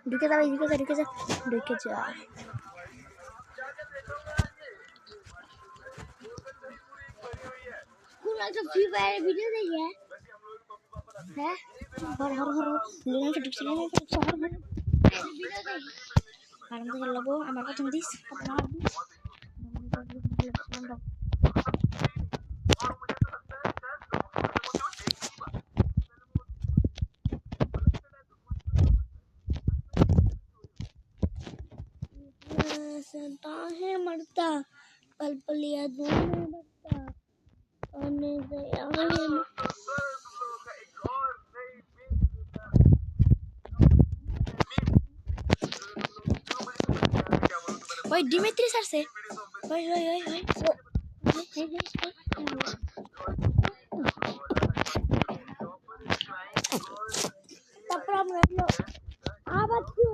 ঢুকে যা ভাই, ঢুকে যা, ঢুকে যা, ঢুকে যা। ফ্রি ফায়ার ভিডিও দেখে হ্যাঁ হর হর হর লেন ফটক লেন ফটক হর হর ভিডিও দেখ আর আমি লাগবো আমার কথা দিস আপনার দিস संता है मरता पल पल यादों में बसता आने से आने ओए डिमित्री सर से ओए ओए ओए ओए तब प्रॉब्लम लो आवाज क्यों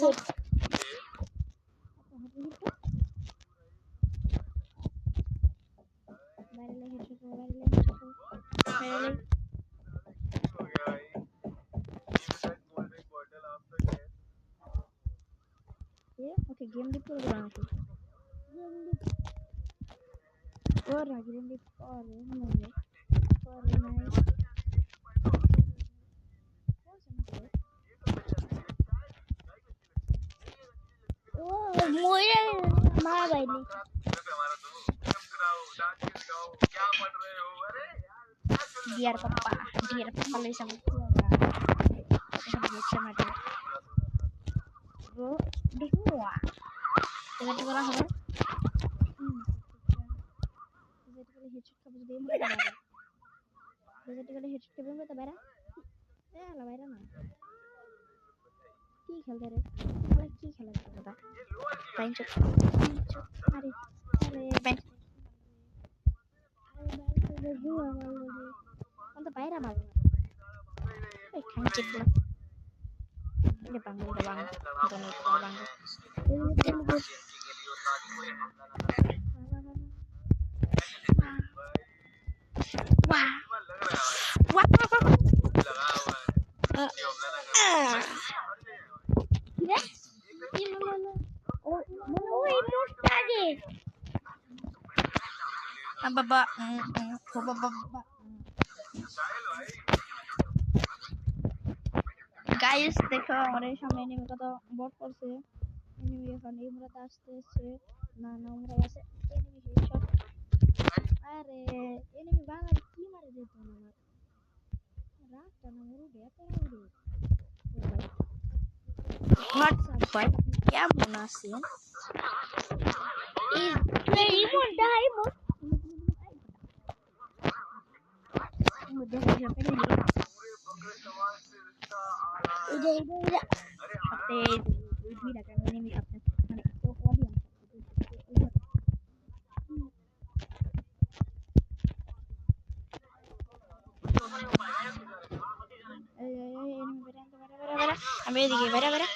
सर ओके गेम डिप कर रहा हूं और गेम डिप और नहीं ओ मोरे मार भाई ने डियर पप्पा ले समझ sama dia bro udah semua dengan orang apa jadi kalau headshot kamu dia mau apa jadi kalau headshot kamu mau tabara lah bayar ना की खेल रहे मतलब की खेल रहे बता टाइम चेक अरे बैंक अरे कौन तो bayar apa kan cek dulu ini panggil doang bukan itu panggil wah wah ya ini mana oh ini tadi baba guys देखो हमारे सामने एनिमी का तो बहुत फोर्स है एनिमी এখন এই মুরাতে আসছে না না আমরা আছে এনিমি হেডশট আরে এনিমি বাংলা কি মারে দিত না রাতটা না মরে বেতে রে হোয়াটসঅ্যাপ ভাই কেমন আছেন এই ইমোট ডাইমোট मुझे यहाँ पे नहीं इधर अपने भी लगा मैंने भी अपने तो ऑडियंस हमें देखिए मेरा मेरा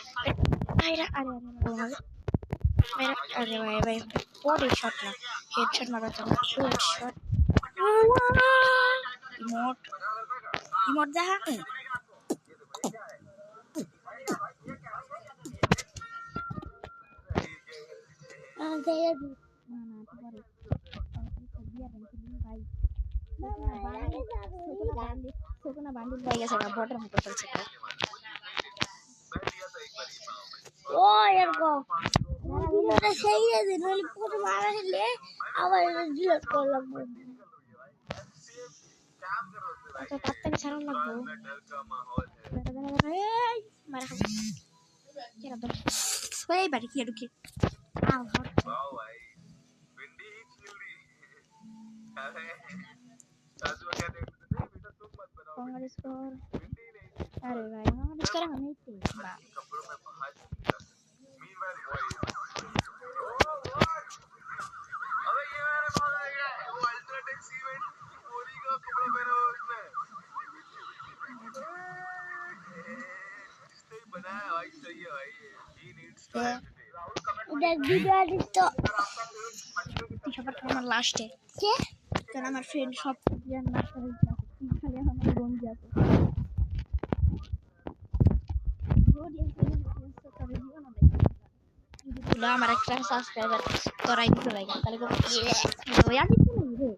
अरे भाई बॉडी शॉट ना हेडशॉट मारा था हेडशॉट इमोट जहाँ saya mana sukuna bandit bhai ऐसा border में पकड़ सकता ओ यार को मेरा सही है दिनोली पूरा मारा है ले आवाज डिलीट कर लगो अच्छा पत्ता भी सारा लगो मारा क्या तो वही बारी किया रुके आओ वाओ भाई विंडी ही चिल रही अरे सासू क्या देखते थे बेटा तुम मत बनाओ कांग्रेस को अरे भाई कांग्रेस कर हमें थे कपड़ों में बाहर मीनवाइल बॉय अबे ये मेरे पास आ गया वो अल्ट्राटेक सीवेंट पूरी का कपड़े पहने हुए उसमें इसने बनाया भाई सही है भाई ही नीड्स टू उधर वीडियो तो সবার আমার লাস্টে কে কারণ আমার ফ্রেন্ড সব প্লেয়ার মাস্টার হয়ে গেছে খালি আমার বন্ধু আছে लो हमारा एक्स्ट्रा सब्सक्राइबर तो राइट कर रहेगा ताले को ये यार कितने नहीं है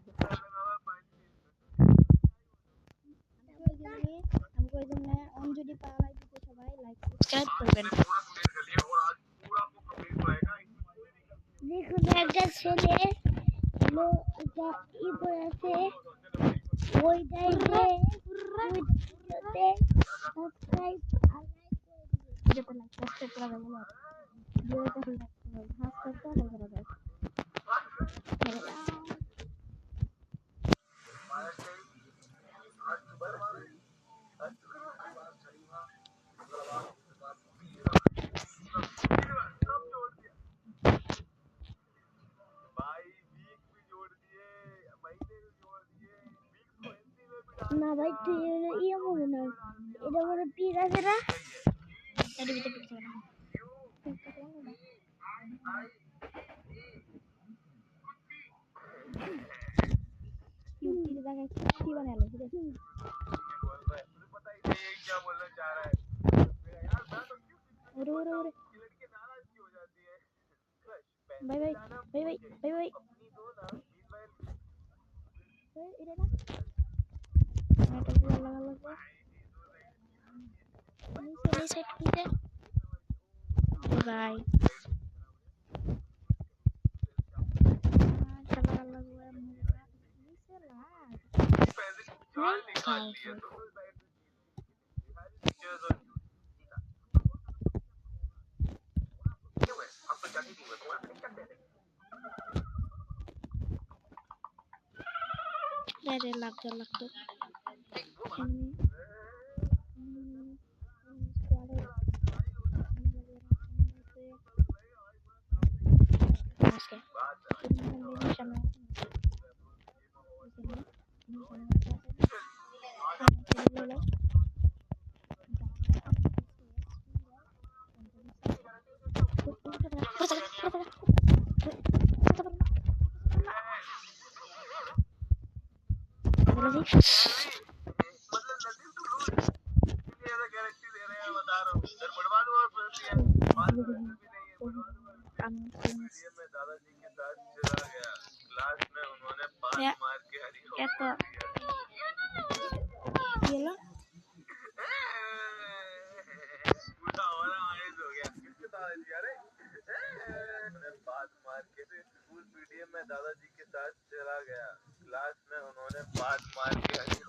हमको एकदम मैं ऑन जूडी पाला को সবাই লাইক সাবস্ক্রাইব করবেন দেখুন একটা ছেলে লো যা ই পড়েছে ওইটাই যে ভিডিওতে সাবস্ক্রাইব আর লাইক করে দিবেন ভিডিওতে লাইক সাবস্ক্রাইব করা যাবে না ভিডিওতে লাইক সাবস্ক্রাইব করা যাবে না ভাই তুই ইয়া বলে না এটা বলে পিরা ফেরা এটা ভিতরে ঢুকতে না यूट्यूब का की बना ले ठीक है क्या बोलना चाह रहा है यार मैं तो क्यों अरे लड़की नाराज क्यों हो जाती है bye bye bye bye bye अपनी दो ना बाय इधर ना मैं तो लगा लगा ये सेट कीजिए बाय Dari lak tuh. दादाजी के साथ चला गया क्लास में उन्होंने बात मार के हरी ये लो पूरा वाला आइज हो गया किसके दादाजी अरे उन्होंने बात मार के स्कूल पीटीएम में दादाजी के साथ चला गया क्लास में उन्होंने बात मार के हरी